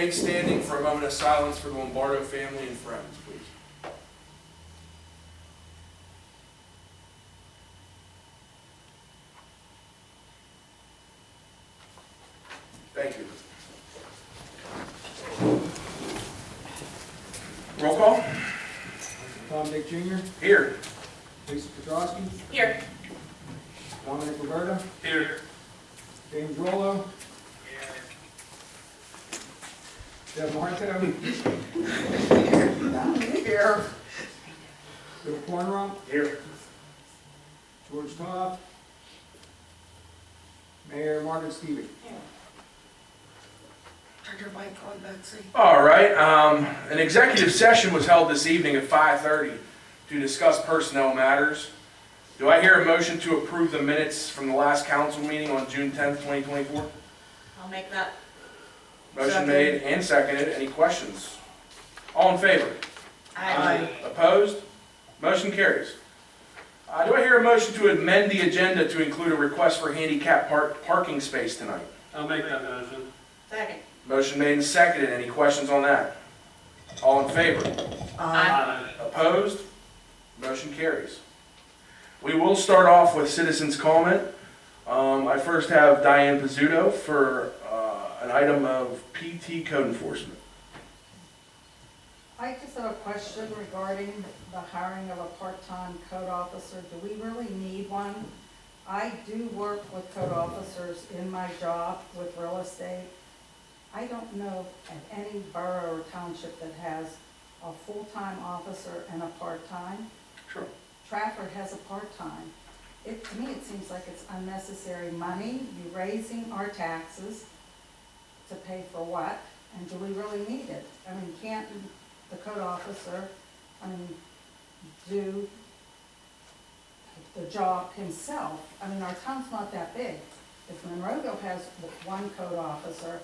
remain standing for a moment of silence for the Lombardo family and friends, please. Thank you. Roll call. Tom Dick Jr., Here. Lisa Petrosky, Here. Dominic Roberta, Here. James Rollo, Deb Marto, Here. Bill Cornrump, Here. George Toth, Mayor Margaret Stevie. Turn your mic on, Betsy. All right, an executive session was held this evening at 5:30 to discuss personnel matters. Do I hear a motion to approve the minutes from the last council meeting on June 10th, 2024? I'll make that. Motion Second. made and seconded. Any questions? All in favor? Aye. Opposed? Motion carries. Do I hear a motion to amend the agenda to include a request for handicap parking space tonight? I'll make that motion. Second. Motion made and seconded. Any questions on that? All in favor? Aye. Opposed? Motion carries. We will start off with citizens' comment. I first have Diane Pizzuto for an item of PT code enforcement. I just have a question regarding the hiring of a part-time code officer. Do we really need one? I do work with code officers in my job with real estate. I don't know of any borough or township that has a full-time officer and a part-time. Sure. Trafford has a part-time. To me, it seems like it's unnecessary money. You're raising our taxes to pay for what? And do we really need it? I mean, can't the code officer, do the job himself? I mean, our town's not that big. If Monroeville has one code officer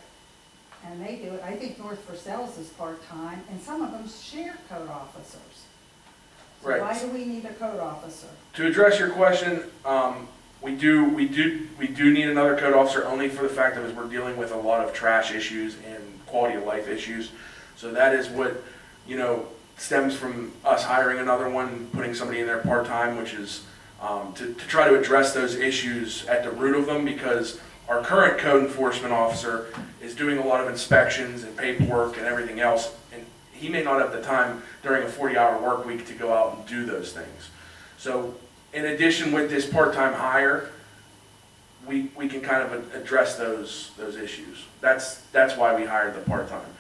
and they do it, I think North Versailles is part-time, and some of them share code officers. So Right. why do we need a code officer? To address your question, we do need another code officer only for the fact that we're dealing with a lot of trash issues and quality of life issues. So that is what, stems from us hiring another one, putting somebody in there part-time, which is to try to address those issues at the root of them, because our current code enforcement officer is doing a lot of inspections and paperwork and everything else, and he may not have the time during a 40-hour work week to go out and do those things. So in addition, with this part-time hire, we can kind of address those issues. That's why we hired the part-time.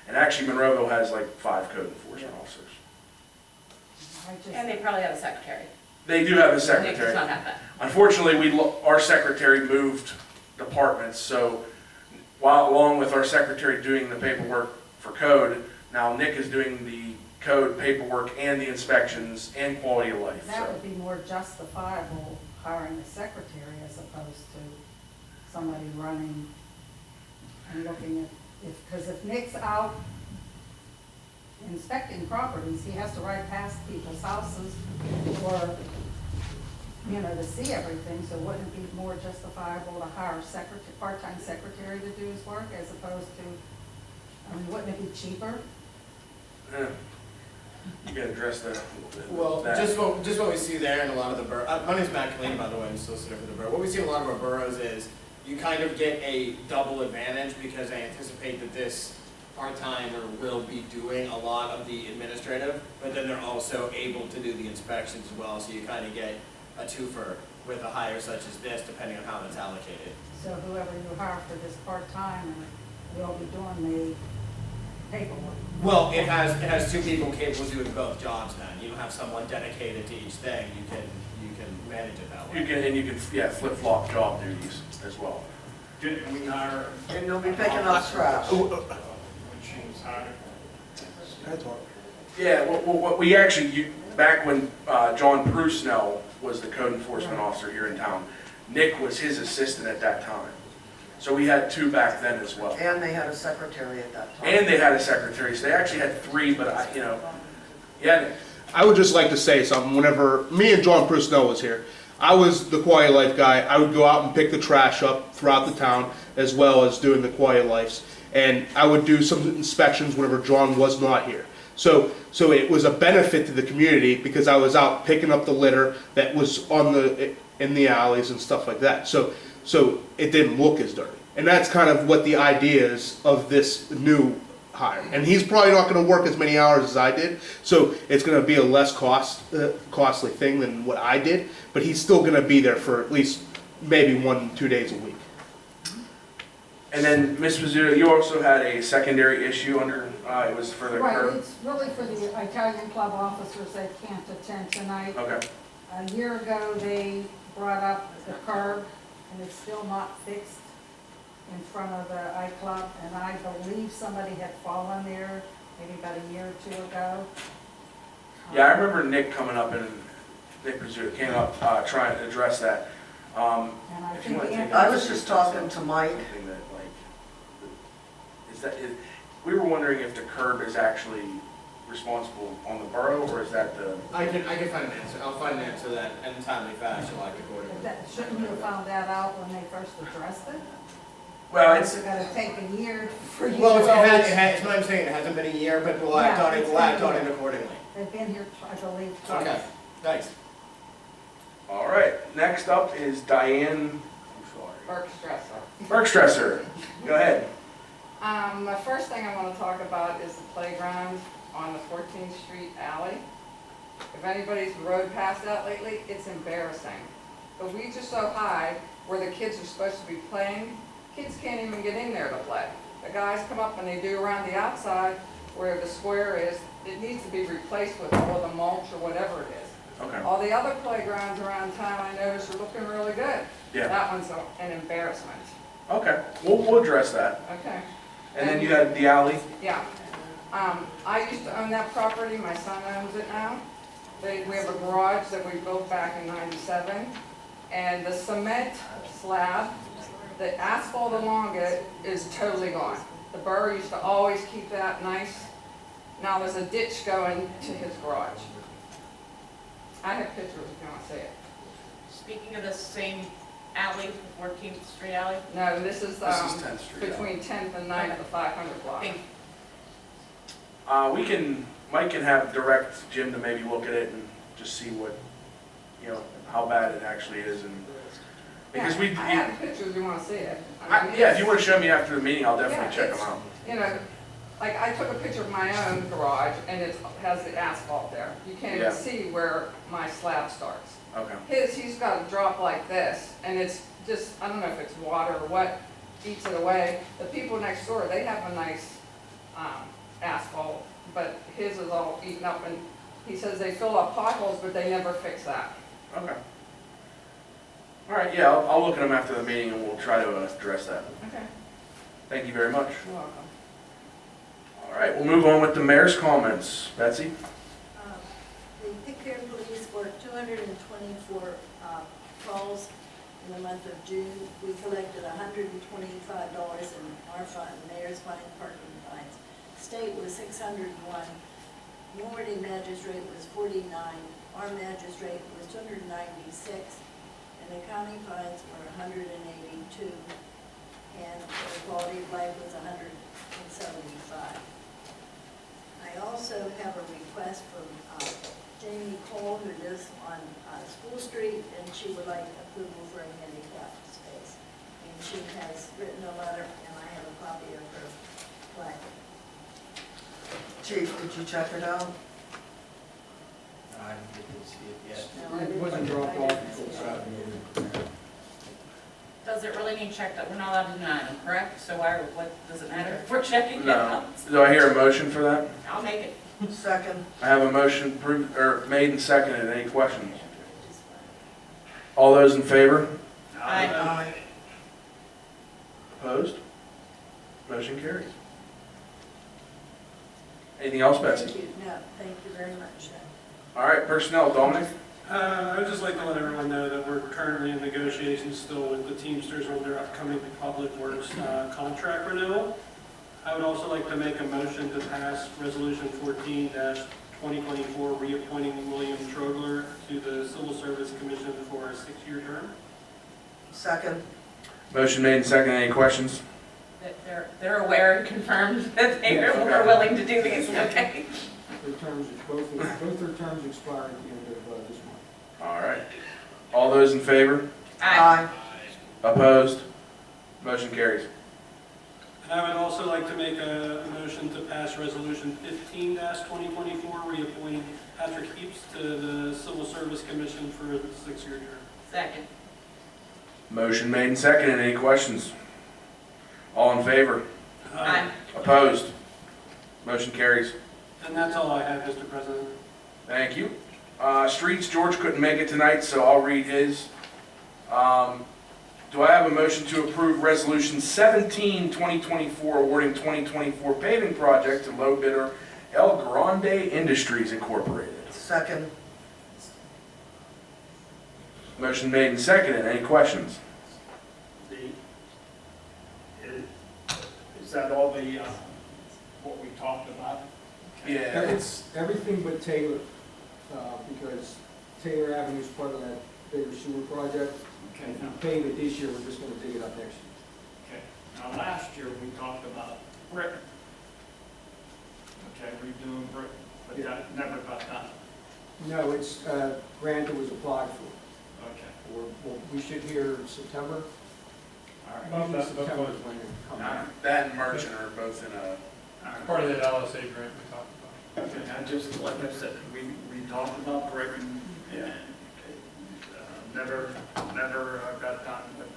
And actually, Monroeville has like 5 code enforcement officers. And they probably have a secretary. They do have a Nick secretary. does not have that. Unfortunately, our secretary moved departments, so along with our secretary doing the paperwork for code, now Nick is doing the code paperwork and the inspections and quality of life. That So would be more justifiable hiring a secretary as opposed to somebody running and looking at, because if Nick's out inspecting properties, he has to ride past people's houses or, to see everything, so wouldn't it be more justifiable to hire a part-time secretary to do his work as opposed to, wouldn't it be cheaper? yeah. You can address that. Well, just what we see there in a lot of the boroughs. My name's Matt Killeen, by the way, I'm solicitor for the borough. What we see in a lot of our boroughs is you kind of get a double advantage because they anticipate that this part-timer will be doing a lot of the administrative, but then they're also able to do the inspections as well, so you kind of get a twofer with a hire such as this, depending on how that's allocated. So whoever you hire for this part-time will be doing the paperwork. Well, it has 2 people capable of doing both jobs then. You don't have someone dedicated to each thing. You can manage it that way. You can flip-flop job duties as well. Didn't we hire? And you'll be picking up trash. When she was hired? Yeah, what we actually, back when John Prusnell was the code enforcement officer here in town, Nick was his assistant at that time. So we had 2 back then as well. And they had a secretary at that time. And they had a secretary, so they actually had 3, but yeah, Nick. I would just like to say something. Whenever me and John Prusnell was here, I was the quiet life guy. I would go out and pick the trash up throughout the town as well as doing the quiet lives. and I would do some inspections whenever John was not here. So it was a benefit to the community because I was out picking up the litter that was in the alleys and stuff like that. So it didn't look as dirty. And that's kind of what the idea is of this new hire. And he's probably not going to work as many hours as I did, so it's going to be a less costly thing than what I did. But he's still going to be there for at least maybe 1-2 days a week. And then, Ms. Mizuta, you also had a secondary issue under, it was for the Right, curb. it's really for the Italian club officers that can't attend tonight. Okay, A year ago, they brought up the curb, and it's still not fixed in front of the iClub, and I believe somebody had fallen there maybe about a year or 2 ago. yeah, I remember Nick coming up and, Nick Mizuta came up, trying to address that. And I If you think want to take Anthony- I was just talking to Mike. Something that, we were wondering if the curb is actually responsible on the borough, or is that the? I can find an answer. I'll find an answer to that in a timely fashion, like accordingly. Shouldn't you have found that out when they first addressed it? Well, it's, It's gonna take a year for you to. Well, it's what I'm saying, it hasn't been a year, but we'll act on it, accordingly. They've been here, I believe, twice. Okay, thanks. all right, next up is Diane Bergstresser. Bergstresser. Go ahead. The first thing I want to talk about is the playground on the 14th Street alley. If anybody's rode past that lately, it's embarrassing. The weeds are so high where the kids are supposed to be playing, kids can't even get in there to play. The guys come up and they do around the outside where the square is, it needs to be replaced with all the mulch or whatever it is. Okay. All the other playgrounds around town I noticed are looking really good. Yeah. That one's an embarrassment. Okay. We'll address that. Okay. And then you had the alley. Yeah. I used to own that property, my son owns it now. We have a garage that we built back in '97, and the cement slab, the asphalt along it is totally gone. The borough used to always keep that nice. Now there's a ditch going to his garage. I have pictures if you want to see it. Speaking of the same alley, 14th Street alley, No, this is 10th Street. between 10th and 9th, the 500 block. Thank- Mike can have direct Jim to maybe look at it and just see what, how bad it actually is, and because Yeah, I have pictures if you want to see it. yeah, if you want to show me after the meeting, I'll definitely Yeah, check them it's- out. You know, like I took a picture of my own garage and it has the asphalt there. You can't Yeah. even see where my slab starts. Okay. He's got a drop like this and it's just, I don't know if it's water or what eats it away. The people next door, they have a nice asphalt, but his is all eaten up, and he says they fill up potholes, but they never fix that. Okay. All right. Yeah, I'll look at them after the meeting, and we'll try to address that. Okay, Thank you very much. you're welcome. All right, we'll move on with the mayor's comments. Betsy? The Pitcairn police worked 224 calls in the month of June. We collected $125 in our fund, mayor's fine, parking fines. State was 601. Minority magistrate was 49. Our magistrate was 296. And the county fines were 182. And the quality of life was 175. I also have a request from Jamie Cole, who lives on School Street, and she would like approval for a handicap space. And she has written a letter, and I have a copy of her placard. Chief, did you check it out? I didn't see it yet. No, I didn't- It wasn't dropped I off didn't until see it. Saturday. does it really need checked out? We're not allowed to deny them, correct? So what, does it matter if we're checking it No. out? Do I hear a motion for that? I'll make it. Second. I have a motion made and seconded. Any questions? All those in favor? Aye. Opposed? Motion carries. Anything else, Betsy? Thank you, no, thank you very much. All right, personnel, Dominic? I would just like to let everyone know that we're currently in negotiations still with the Teamsters on their upcoming Public Works contract renewal. I would also like to make a motion to pass Resolution 14-2024, reappointing William Trogler to the Civil Service Commission for a 6-year term. Second. Motion made and seconded. Any questions? they're aware and confirmed that they are willing to do these, okay? Their terms, both their terms expire at the end of this month. All right. All those in favor? Aye. Opposed? Motion carries. And I would also like to make a motion to pass Resolution 15-2024, reappointing Patrick Heaps to the Civil Service Commission for a 6-year term. Second. Motion made and seconded. Any questions? All in favor? Aye. Opposed? Motion carries. And that's all I have, Mr. President. Thank you. Streets, George couldn't make it tonight, so I'll read his. Do I have a motion to approve Resolution 17, 2024, awarding 2024 paving project to low bidder El Grande Industries Incorporated? Second. Motion made and seconded. Any questions? Is that all the, what we talked about? Yeah, It's everything but Taylor, because Taylor Avenue is part of that bigger sewer project. Okay, If we pave it this year, we're just gonna dig it up next year. okay. Now, last year, we talked about Britain. Okay, redoing Britain, but Yeah. that never got done. No, it's a grant that was applied for. Okay. We should hear September. All right. Usually September is when they come out. that and Merchant are both in a, All right. Part of that LSA grant we talked about. Okay, I just, like I said, we talked about Britain, and never got done, but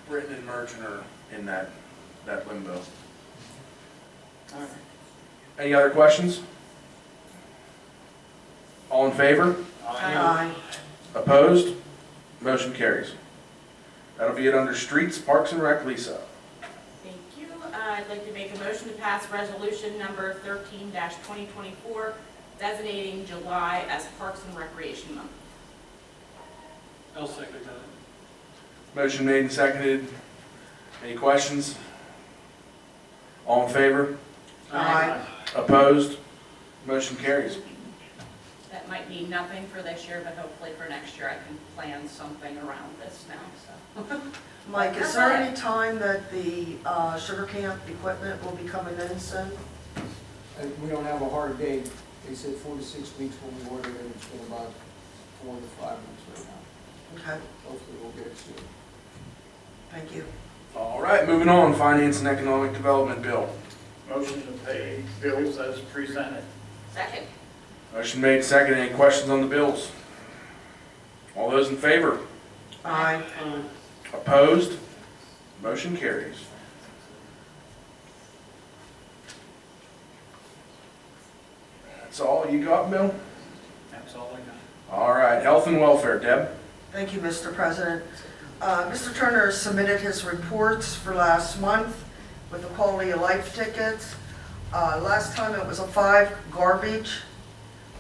Britain and Merchant are in that limbo. all right. Any other questions? All in favor? Aye. Opposed? Motion carries. That'll be it under Streets, Parks and Rec, Lisa. Thank you. I'd like to make a motion to pass resolution number 13-2024, designating July as Parks and Recreation Month. I'll second that. Motion made and seconded. Any questions? All in favor? Aye. Opposed? Motion carries. That might mean nothing for this year, but hopefully for next year I can plan something around this now, so. Mike, is there any time that the sugar camp equipment will be coming in soon? And we don't have a hard date. They said 4 to 6 weeks when we ordered it. It's been about 4 to 5 weeks right now. Okay, Hopefully we'll get it soon. thank you. All right, moving on. Finance and Economic Development Bill. Motion to pay bills as presented. Second. Motion made and seconded. Any questions on the bills? All those in favor? Aye. Opposed? Motion carries. That's all you got, Bill? That's all I got. All right, Health and Welfare, Deb. Thank you, Mr. President. Mr. Turner has submitted his reports for last month with the quality of life tickets. Last time it was a 5 garbage,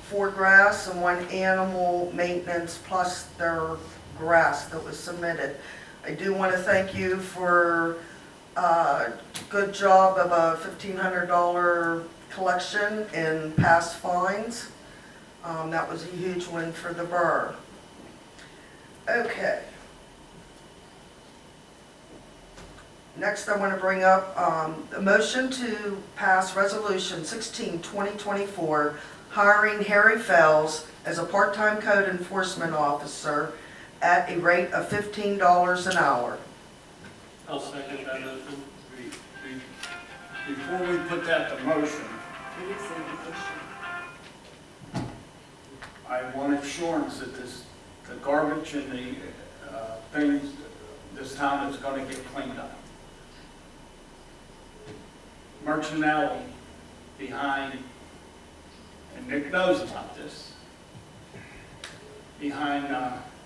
4 grass, and 1 animal maintenance, plus their grass that was submitted. I do want to thank you for a good job of a $1,500 collection in past fines. That was a huge win for the borough. Okay. Next, I want to bring up a motion to pass Resolution 16, 2024, hiring Harry Fells as a part-time code enforcement officer at a rate of $15 an hour. I'll second that motion. Before we put that to motion, I want assurance that the garbage and the things, this town is going to get cleaned up. Merchant Alley behind, and Nick knows about this, behind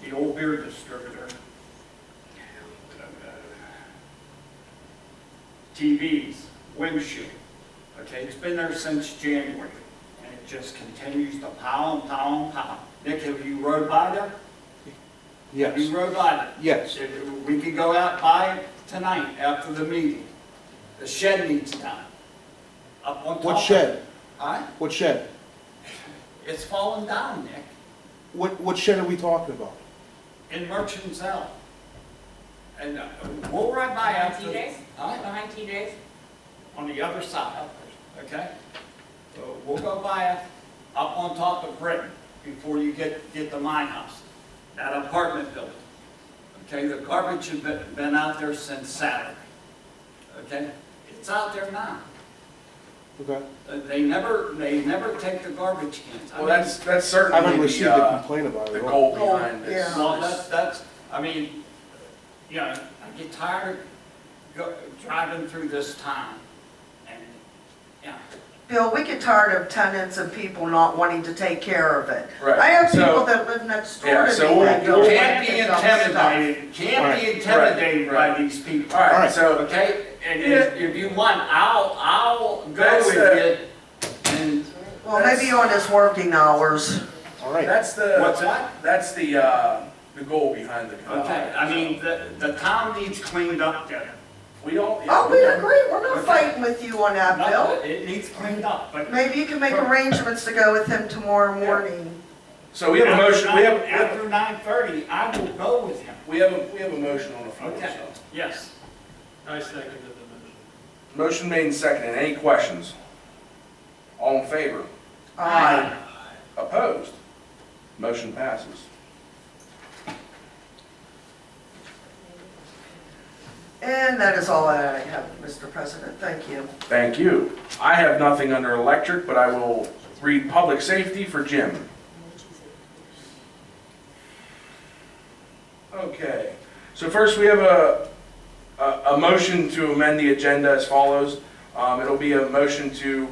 the old beer distributor. TVs, windshield. Okay, it's been there since January, and it just continues to pile and pile and pile. Nick, have you rode by there? Yes. You rode by there? Yes. We could go out by it tonight after the meeting. The shed needs done. Up on top. What shed? Huh? What shed? It's falling down, Nick, What shed are we talking about? in Merchant's Alley. And we'll ride by Behind after. TJ's? Huh? Behind TJ's? on the other side, okay? So we'll go by it up on top of Britain before you get to my house, that apartment building. Okay, the garbage has been out there since Saturday. Okay, it's out there now. Okay. They never take the garbage cans. Well, that's I certainly haven't received a the complaint about the it at all. goal behind this. Yeah. Well, I mean, yeah, I get tired driving through this town, and, yeah. Bill, we get tired of tenants and people not wanting to take care of it. Right. I have So- people that live next door Yeah, to so me we'll- that don't Can't want be to dump stuff. intimidated, can't be intimidated by these people. All right, so Okay, and Yeah. if you want, I'll go That's with the- it, and, Well, maybe on his working hours. All right. that's the what's that? that's the goal behind the code. Okay, I mean, the town needs cleaned up there. We don't. Oh, we agree, we're not Okay. fighting with you on that, No, Bill. it needs cleaned up, but. Maybe you can make arrangements to go with him tomorrow morning. So we have a motion. After 9:30, I will go with him. We have a motion on the floor. Okay, So. yes. I seconded the motion. Motion made and seconded. Any questions? All in favor? Aye. Opposed? Motion passes. And that is all I have, Mr. President. Thank you. Thank you. I have nothing under electric, but I will read public safety for Jim. Okay, so first we have a motion to amend the agenda as follows. It'll be a motion to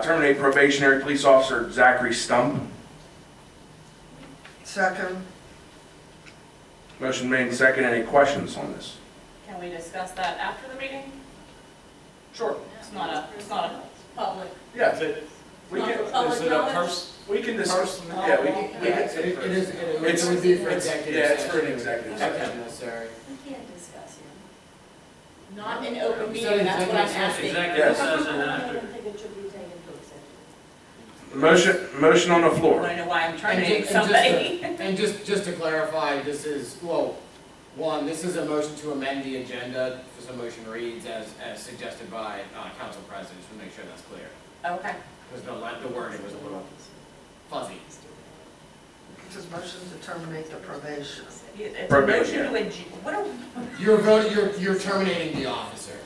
terminate probationary police officer Zachary Stump. Second. Motion made and seconded. Any questions on this? Can we discuss that after the meeting? Sure. It's not a public. Yeah, we Not can, for public Is it a knowledge? we can discuss. Personnel? Yeah, we can. It would be for executive Yeah, it's for an session. executive If session. necessary. We can't discuss it. Not in open You meeting, said that's what I'm executive asking. Executive Yes. session I after. don't think it should be taken to executive. Motion on the I floor. want to know why I'm And terminating ju- and just somebody. And just to clarify, this is, well, one, this is a motion to amend the agenda, because the motion reads as suggested by council president, just to make sure that's clear. Okay. Because the wording was a little fuzzy. It's his motion to terminate the probation. It's a Probation. motion to what are we? You're voting, you're terminating the officer.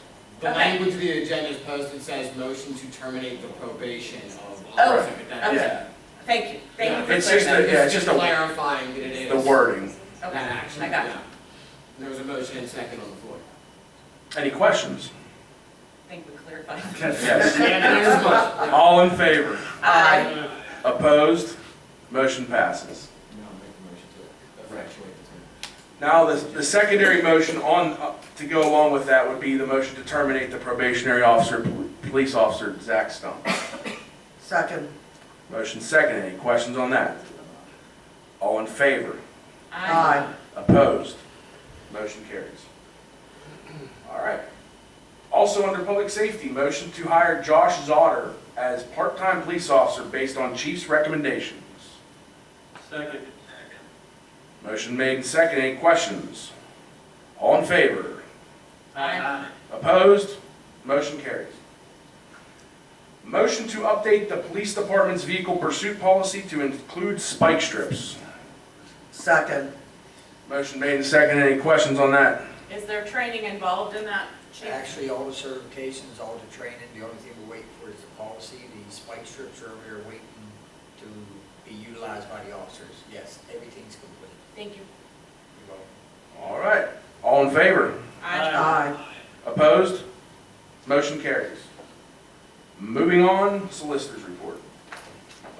The Okay. language of the agenda is posted says motion to terminate the probation of Oh, officer. That- okay. Yeah, Thank you. Thank you for It's just clarifying. yeah, it's just clarifying that it is. the wording. That Okay, action. I got you. yeah. And there was a motion and second on the floor. Any questions? I think we clarified. Yes. And it is a motion. All in favor? Aye. Opposed? Motion passes. Now make the motion to effectuate the term. Now, the secondary motion to go along with that would be the motion to terminate the probationary officer, police officer, Zach Stump. Second. Motion second. Any questions on that? All in favor? Aye. Opposed? Motion carries. All right. Also under public safety, motion to hire Josh Zotter as part-time police officer based on chief's recommendations. Second. Motion made and second. Any questions? All in favor? Aye. Opposed? Motion carries. Motion to update the police department's vehicle pursuit policy to include spike strips. Second. Motion made and second. Any questions on that? Is there training involved in that, Chief? Actually, all the certifications, all the training, the only thing we're waiting for is the policy. The spike strips are over here waiting to be utilized by the officers. Yes, everything's complete. Thank you. You're welcome. All right. All in favor? Aye. Opposed? Motion carries. Moving on, solicitor's report.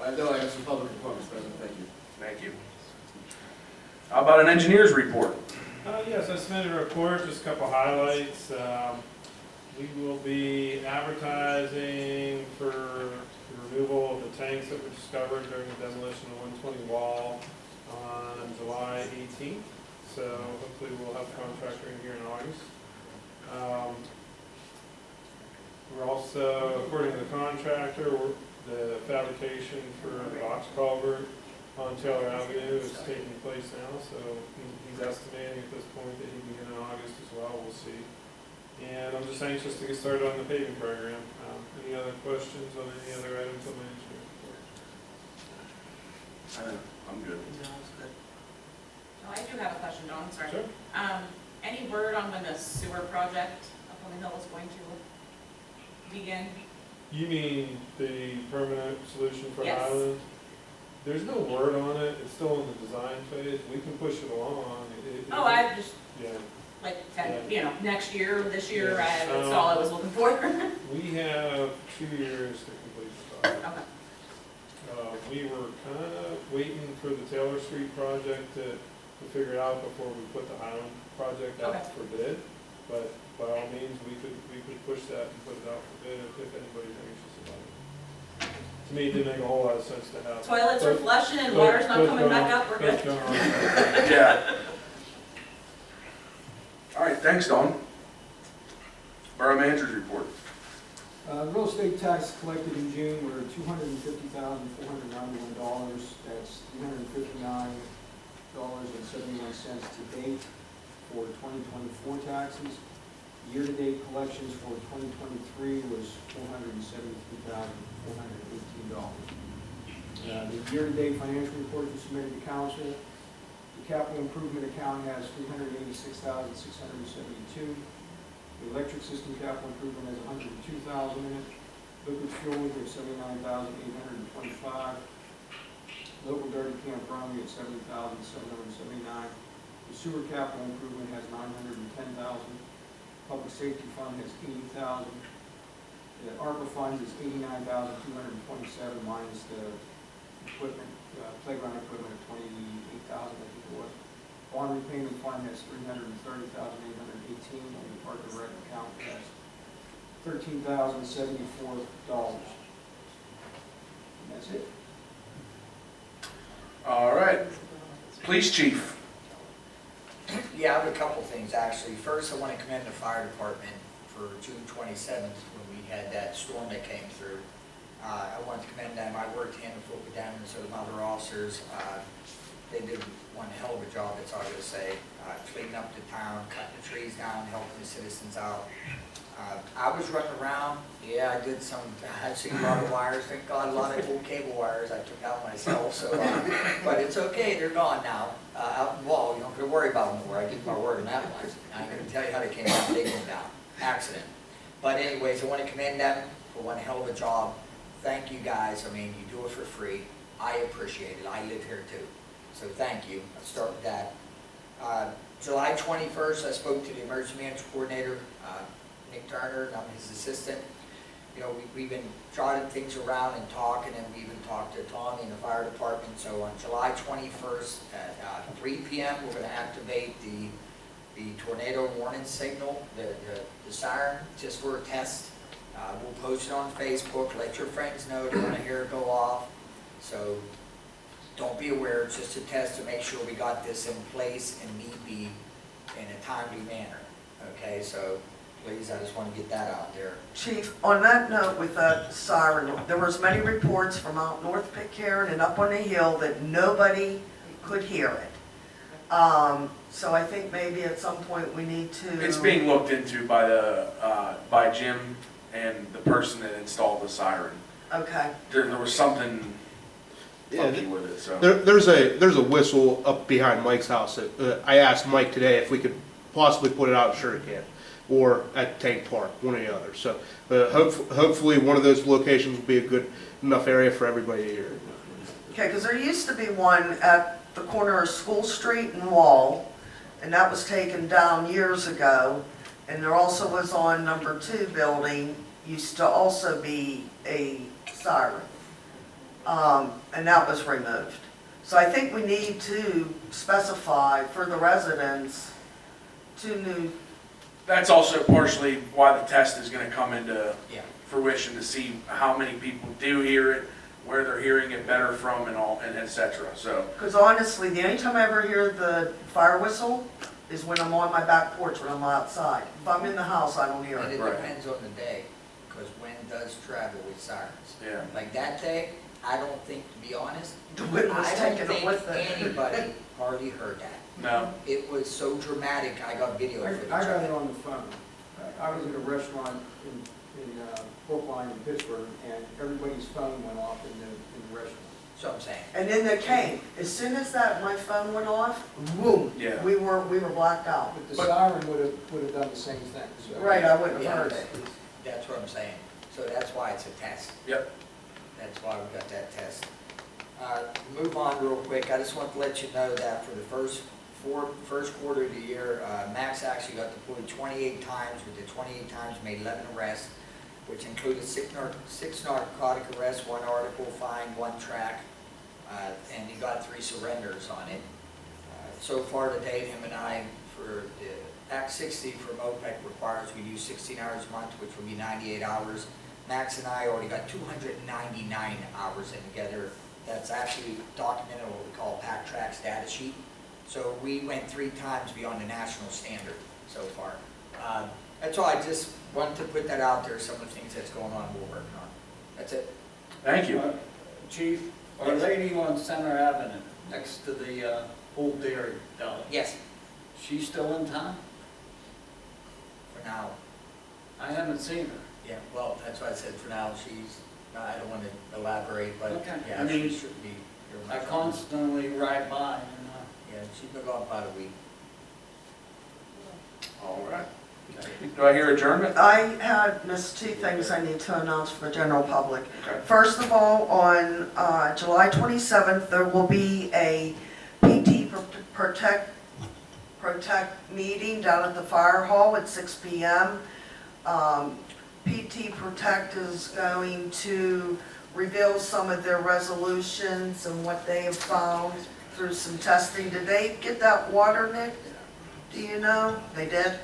I know I have some public reports, President, thank you. Thank you. How about an engineer's report? Yes, I submitted a report, just a couple highlights. We will be advertising for the removal of the tanks that were discovered during the demolition of 120 wall on July 18th. So hopefully we'll have a contractor in here in August. We're also, according to the contractor, the fabrication for the box culvert on Taylor Avenue is taking place now, so he's estimating at this point that he'll begin in August as well, we'll see. And I'm just anxious to get started on the paving program. Any other questions on any other items on my engineering report? I'm good. Oh, I do have a question, Dawn, sorry. Sure. Any word on when the sewer project up on the hill is going to begin? You mean the permanent solution for Yes. Highland? There's no word on it, it's still in the design phase, we can push it along. Oh, I just, Yeah, like, you know, next year, this year, Yeah. that's all I was looking for. we have 2 years to complete the project. Okay. We were kind of waiting for the Taylor Street project to figure it out before we put the Highland project out Okay. for bid. But by all means, we could push that and put it out for bid if anybody's anxious about it. To me, it didn't make a whole lot of sense to have. Toilets are flushing and water's not coming back up, we're good. Yeah. All right, thanks, Dawn. Borough manager's report. Real estate tax collected in June were $250,491. That's $359.71 to date for 2024 taxes. Year-to-date collections for 2023 was $473,418. The year-to-date financial report was submitted to council. The capital improvement account has $386,672. The electric system capital improvement has $102,000 in it. Liquid fuel, we have $79,825. Local dirty camp run, we have $70,779. The sewer capital improvement has $910,000. Public safety fund has $80,000. The ARPA funds is $89,227 minus the equipment, playground equipment of $28,000, I think it was. Bond repayment fund has $330,818, and the Park and Rec account has $13,074. And that's it. All right, police chief. Yeah, I have a couple things, actually. First, I want to commend the fire department for June 27th, when we had that storm that came through. I want to commend them. I worked hand in foot with them, and so did my other officers. They did one hell of a job, that's all I'm going to say, cleaning up the town, cutting the trees down, helping the citizens out. I was running around, yeah, I did some, I've seen a lot of wires, thank God, a lot of old cable wires I took out myself, so, but it's okay, they're gone now. Out in the wall, you don't have to worry about them anymore, I give my word on that one. I'm going to tell you how they came out, they came down, accident. But anyways, I want to commend them for one hell of a job. Thank you guys, I mean, you do it for free, I appreciate it, I live here too. So thank you. I'll start with that. July 21st, I spoke to the emergency management coordinator, Nick Turner, and I'm his assistant. You know, we've been jotting things around and talking, and we even talked to Tommy in the fire department. So on July 21st at 3 p.m., we're going to activate the tornado warning signal, the siren, just for a test. We'll post it on Facebook. Let your friends know they're going to hear it go off. So don't be aware, it's just a test to make sure we got this in place and need be in a timely manner. Okay, so please, I just want to get that out there. Chief, on that note with that siren, there was many reports from out north Pitcairn and up on the hill that nobody could hear it. So I think maybe at some point we need to... It's being looked into by by Jim and the person that installed the siren. Okay. There was something funky with it, so. There's a whistle up behind Mike's house that I asked Mike today if we could possibly put it out, sure it can, or at Tank Park, one or the other. So hopefully one of those locations will be a good enough area for everybody to hear. Okay, because there used to be one at the corner of School Street and Wall, and that was taken down years ago. And there also was on number 2 building, used to also be a siren. And that was removed. So I think we need to specify for the residents 2 new... That's also partially why the test is going to come into Yeah. fruition, to see how many people do hear it, where they're hearing it better from, and all, and et cetera. So. Because honestly, the only time I ever hear the fire whistle is when I'm on my back porch, when I'm outside. If I'm in the house, I don't hear And it. it depends on the day, because wind does travel with sirens. Yeah. Like that day, I don't think, to be honest, The wind was I taking don't it with think it. anybody hardly heard that. No. It was so dramatic, I got video I footage got of it it. on the phone. I was at a restaurant in Brookline in Pittsburgh, and everybody's phone went off in the restaurant. So I'm saying. And then it came, as soon as that, my phone went off, boom, Yeah. we were blacked out. But the siren would have done the same thing, so. Right, I wouldn't have Yeah, heard it. that's what I'm saying. So that's why it's a test. Yep. That's why we got that test. Move on real quick. I just want to let you know that for the first quarter of the year, Max actually got deployed 28 times. With the 28 times, made 11 arrests, which included six narcotic arrests, 1 article fine, 1 track, and he got 3 surrenders on it. So far to date, him and I, for the Act 60 from OPEC requires we do 16 hours a month, which will be 98 hours. Max and I already got 299 hours in together. That's actually documented in what we call Pack Track's data sheet. So we went 3 times beyond the national standard so far. That's all. I just wanted to put that out there, some of the things that's going on we're working on. That's it. Thank you. Chief, our lady on Center Avenue, next to the old dairy deli, Yes, she's still in town? for now. I haven't seen her. Yeah, well, that's why I said for now. I don't want to elaborate, but Okay. yeah, I mean, she should be here. I constantly ride by and, Yeah, she's been gone about a week. All right. Do I hear adjournment? I had missed 2 things I need to announce for the general public. Okay. First of all, on July 27th, there will be a PT Protect meeting down at the fire hall at 6 p.m. PT Protect is going to reveal some of their resolutions and what they have found through some testing. Did they get that water, Nick? Do you know? They did?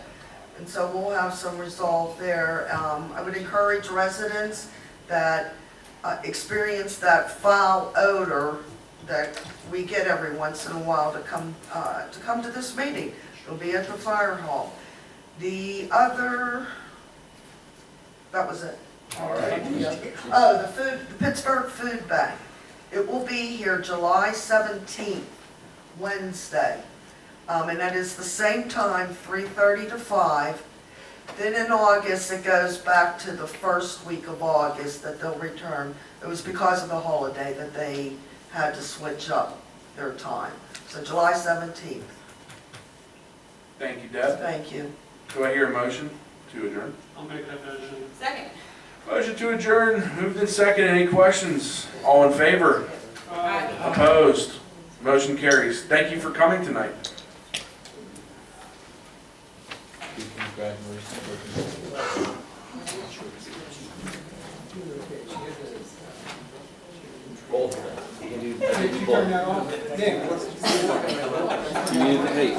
And so we'll have some resolve there. I would encourage residents that experience that foul odor that we get every once in a while to come to this meeting. It'll be at the fire hall. The other, that was it. All right. Oh, the Pittsburgh Food Bank. It will be here July 17th, Wednesday. And that is the same time, 3:30 to 5. Then in August, it goes back to the first week of August that they'll return. It was because of the holiday that they had to switch up their time. So July 17th. Thank you, Deb. Thank you. Do I hear a motion to adjourn? I'll make that motion. Second. Motion to adjourn, moved in second. Any questions? All in favor? Aye. Opposed? Motion carries. Thank you for coming tonight. Did you turn that off? Nick, what's? Hey.